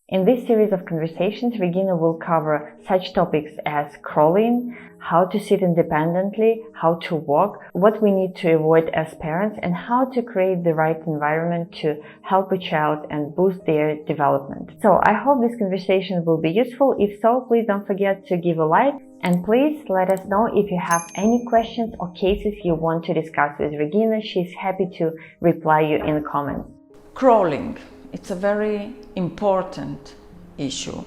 In this series of conversations, Regina will cover such topics as crawling, how to sit independently, how to walk, what we need to avoid as parents, and how to create the right environment to help a child and boost their development. So I hope this conversation will be useful. If so, please don't forget to give a like, and please let us know if you have any questions or cases you want to discuss with Regina. She's happy to reply you in the comments. Crawling. It's a very important issue,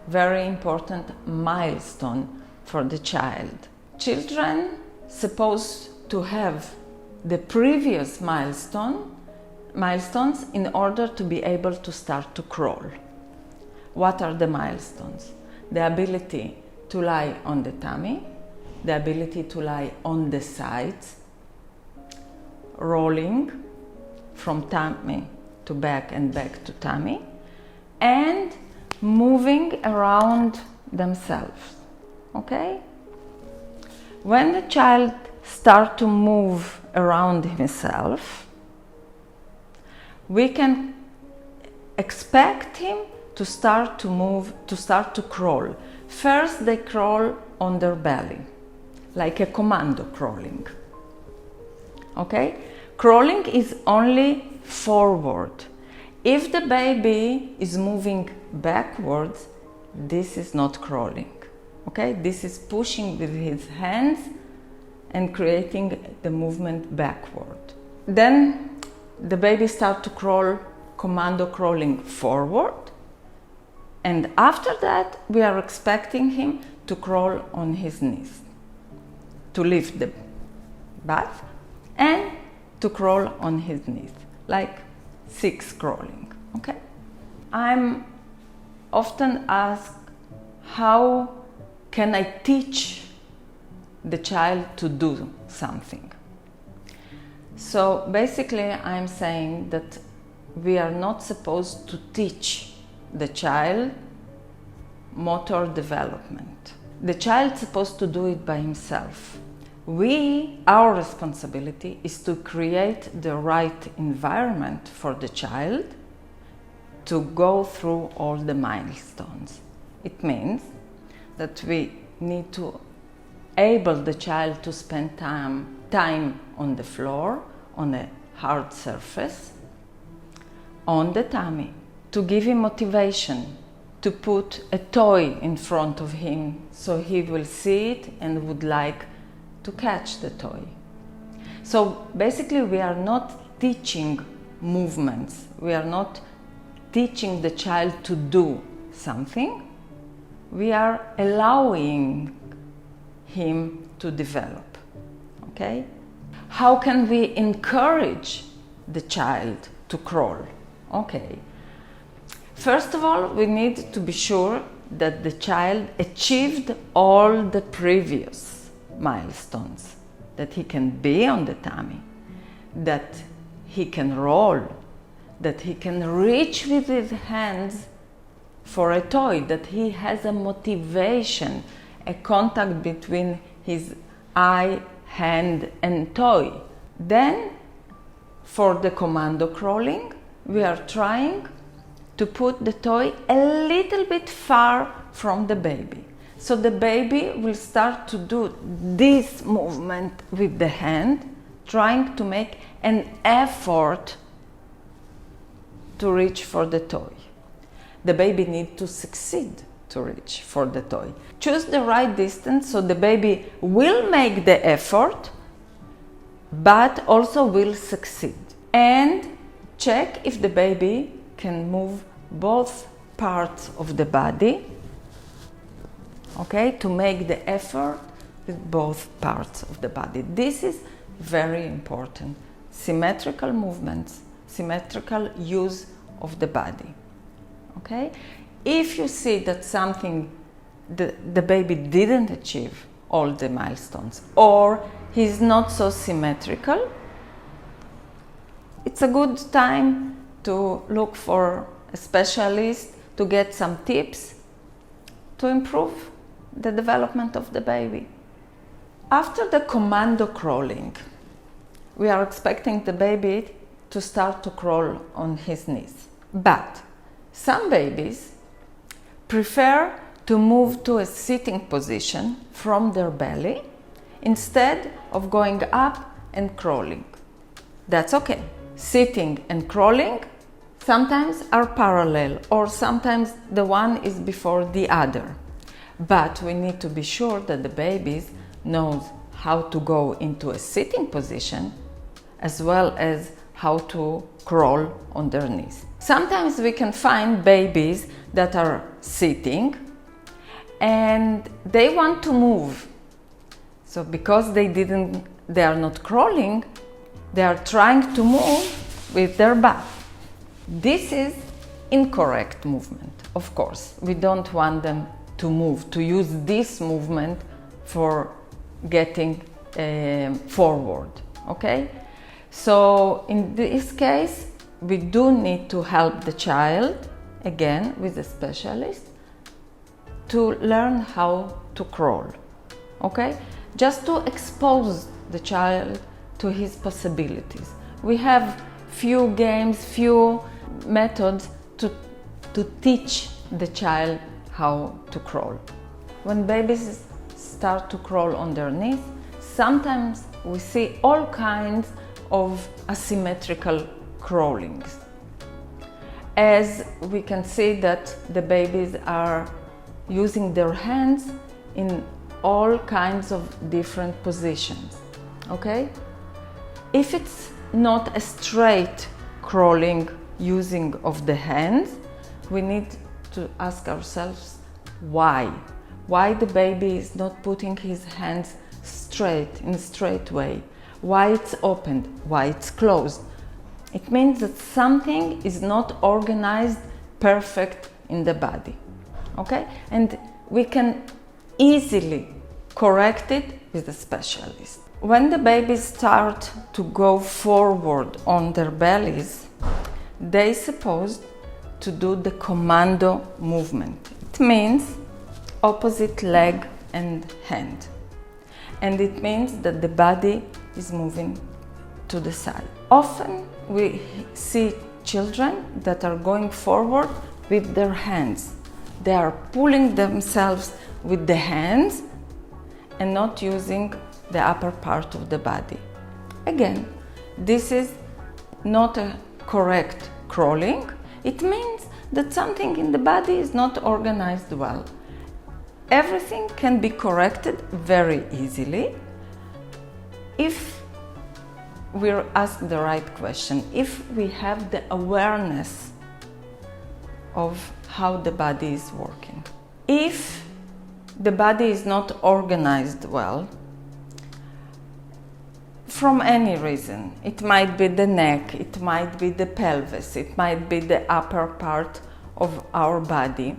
very important milestone for the child. Children supposed to have the previous milestones in order to be able to start to crawl. What are the milestones? The ability to lie on the tummy, the ability to lie on the sides, rolling from tummy to back and back to tummy, and moving around themselves. Okay? When the child starts to move around himself, we can expect him to start to move, to start to crawl. First, they crawl on their belly, like a commando crawling. Okay? Crawling is only forward. If the baby is moving backwards, this is not crawling. Okay? This is pushing with his hands and creating the movement backward. Then the baby starts to crawl, commando crawling forward, and after that we are expecting him to crawl on his knees, to lift the butt and to crawl on his knees, like 6 crawling. Okay? I'm often asked, how can I teach the child to do something? So basically I'm saying that we are not supposed to teach the child motor development. The child is supposed to do it by himself. Our responsibility is to create the right environment for the child to go through all the milestones. It means that we need to enable the child to spend time on the floor, on a hard surface, on the tummy, to give him motivation, to put a toy in front of him so he will see it and would like to catch the toy. So basically we are not teaching movements, we are not teaching the child to do something, we are allowing him to develop. Okay? How can we encourage the child to crawl? Okay. First of all, we need to be sure that the child achieved all the previous milestones, that he can be on the tummy, that he can roll, that he can reach with his hands for a toy, that he has a motivation, a contact between his eye, hand and toy. Then for the commando crawling, we are trying to put the toy a little bit far from the baby. So the baby will start to do this movement with the hand, trying to make an effort to reach for the toy. The baby needs to succeed to reach for the toy. Choose the right distance so the baby will make the effort, but also will succeed. And check if the baby can move both parts of the body, okay, to make the effort with both parts of the body. This is very important. Symmetrical movements, symmetrical use of the body. Okay? If you see that the baby didn't achieve all the milestones, or he's not so symmetrical, it's a good time to look for a specialist to get some tips to improve the development of the baby. After the commando crawling, we are expecting the baby to start to crawl on his knees. But some babies prefer to move to a sitting position from their belly instead of going up and crawling. That's okay. Sitting and crawling sometimes are parallel, or sometimes the one is before the other. But we need to be sure that the babies knows how to go into a sitting position as well as how to crawl on their knees. Sometimes we can find babies that are sitting and they want to move. So because they are not crawling, they are trying to move with their butt. This is incorrect movement, of course. We don't want them to move, to use this movement for getting forward, okay? So in this case, we do need to help the child, again with a specialist, to learn how to crawl, okay? Just to expose the child to his possibilities. We have few games, few methods to teach the child how to crawl. When babies start to crawl on their knees, sometimes we see all kinds of asymmetrical crawlings. As we can see that the babies are using their hands in all kinds of different positions, okay? If it's not a straight crawling using of the hands, we need to ask ourselves why. Why the baby is not putting his hands straight, in a straight way. Why it's opened, why it's closed. It means that something is not organized perfect in the body, okay? And we can easily correct it with a specialist. When the babies start to go forward on their bellies, they're supposed to do the commando movement. It means opposite leg and hand. And it means that the body is moving to the side. Often we see children that are going forward with their hands. They are pulling themselves with the hands and not using the upper part of the body. Again, this is not a correct crawling. It means that something in the body is not organized well. Everything can be corrected very easily if we're asked the right question, if we have the awareness of how the body is working. If the body is not organized well, from any reason, it might be the neck, it might be the pelvis, it might be the upper part of our body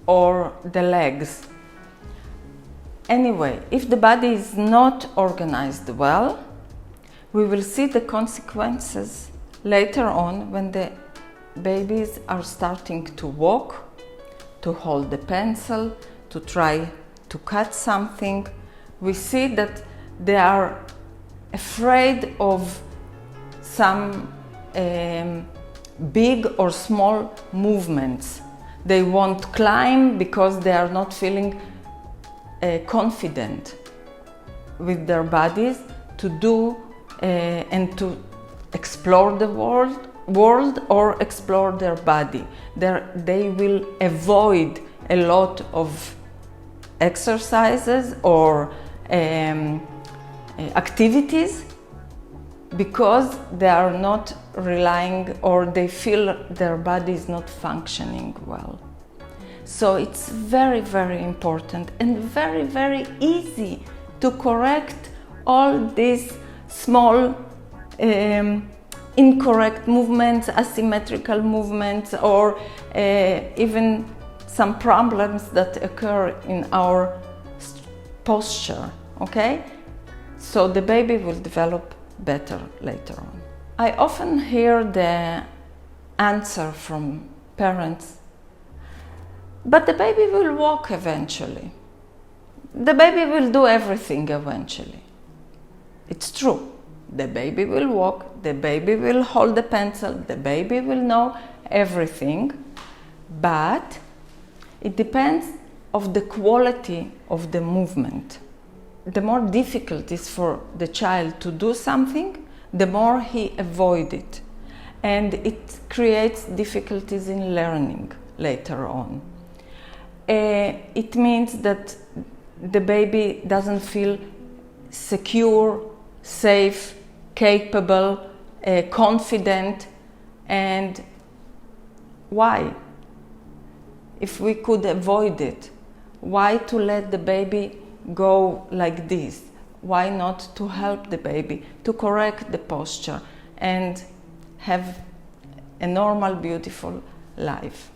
or the legs. Anyway, if the body is not organized well, we will see the consequences later on when the babies are starting to walk, to hold the pencil, to try to cut something. We see that they are afraid of some big or small movements. They won't climb because they are not feeling confident with their bodies to do and to explore the world or explore their body. They will avoid a lot of exercises or activities because they are not relying or they feel their body is not functioning well. So it's very, very important and very, very easy to correct all these small incorrect movements, asymmetrical movements, or even some problems that occur in our posture, okay? So the baby will develop better later on. I often hear the answer from parents, but the baby will walk eventually. The baby will do everything eventually. It's true. The baby will walk, the baby will hold the pencil, the baby will know everything, but It depends of the quality of the movement. The more difficult it is for the child to do something, the more he avoids it. And it creates difficulties in learning later on. It means that the baby doesn't feel secure, safe, capable, confident. And why? If we could avoid it, why to let the baby go like this? Why not to help the baby to correct the posture and have a normal, beautiful life?